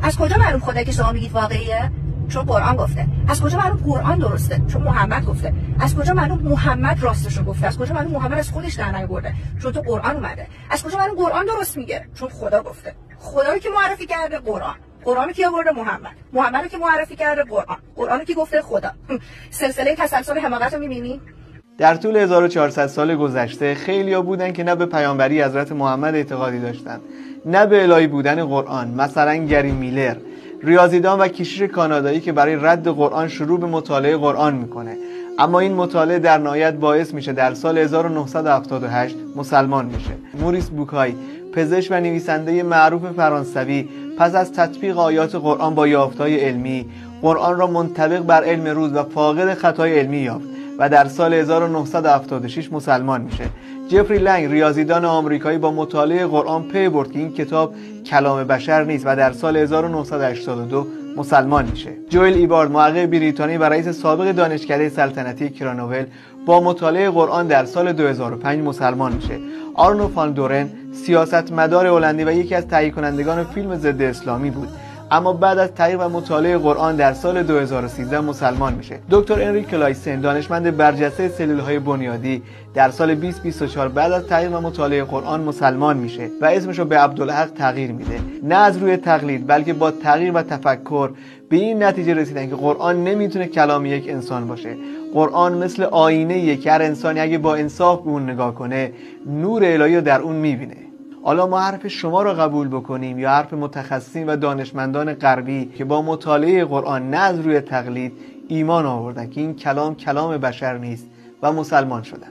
از کجا معلوم خدایی که شما میگید واقعیه؟ چون قرآن گفته. از کجا معلوم قرآن درسته؟ چون محمد گفته. از کجا معلوم محمد راستشو گفته؟ از کجا معلوم محمد از خودش در نیاورده؟ چون تو قرآن اومده. از کجا معلوم قرآن درست میگه؟ چون خدا گفته. خدایی که معرفی کرده قرآن. قرآنی که آورده محمدی که معرفی کرده قرآنی که گفته خدا. سلسله تسلسل حماقت رو می‌بینی؟ در طول 1400 سال گذشته خیلی‌ها بودن که نه به پیامبری حضرت محمد اعتقادی داشتن، نه به الهی بودن قرآن، مثلا گری میلر، ریاضیدان و کشیش کانادایی که برای رد قرآن شروع به مطالعه قرآن میکنه، اما این مطالعه در نهایت باعث میشه در سال 1978 مسلمان میشه. موریس بوکای، پزشک و نویسنده معروف فرانسوی، پس از تطبیق آیات قرآن با یافته‌های علمی، قرآن را منطبق بر علم روز و فاقد خطای علمی یافت و در سال 1976 مسلمان میشه. جفری لنگ، ریاضیدان آمریکایی، با مطالعه قرآن پی برد که این کتاب کلام بشر نیست و در سال 1982 مسلمان میشه. جوئل ایبارد، محقق بریتانیایی و رئیس سابق دانشکده سلطنتی کرانوول، با مطالعه قرآن در سال 2005 مسلمان میشه. آرنو فان دورن، سیاستمدار هلندی و یکی از تهیه کنندگان فیلم ضد اسلامی بود، اما بعد از تحقیق و مطالعه قرآن در سال 2013 مسلمان میشه. دکتر انریک کلایسن، دانشمند برجسته سلول‌های بنیادی، در سال 2024 بعد از تحقیق و مطالعه قرآن مسلمان میشه و اسمش رو به عبدالحق تغییر میده. نه از روی تقلید بلکه با تحقیق و تفکر به این نتیجه رسیدن که قرآن نمیتونه کلام یک انسان باشه. قرآن مثل آینه‌ایه که هر انسانی اگه با انصاف به اون نگاه کنه نور الهی رو در اون میبینه. حالا ما حرف شما رو قبول بکنیم یا حرف متخصصین و دانشمندان غربی که با مطالعه قرآن نه از روی تقلید ایمان آوردن که این کلام بشر نیست و مسلمان شدن؟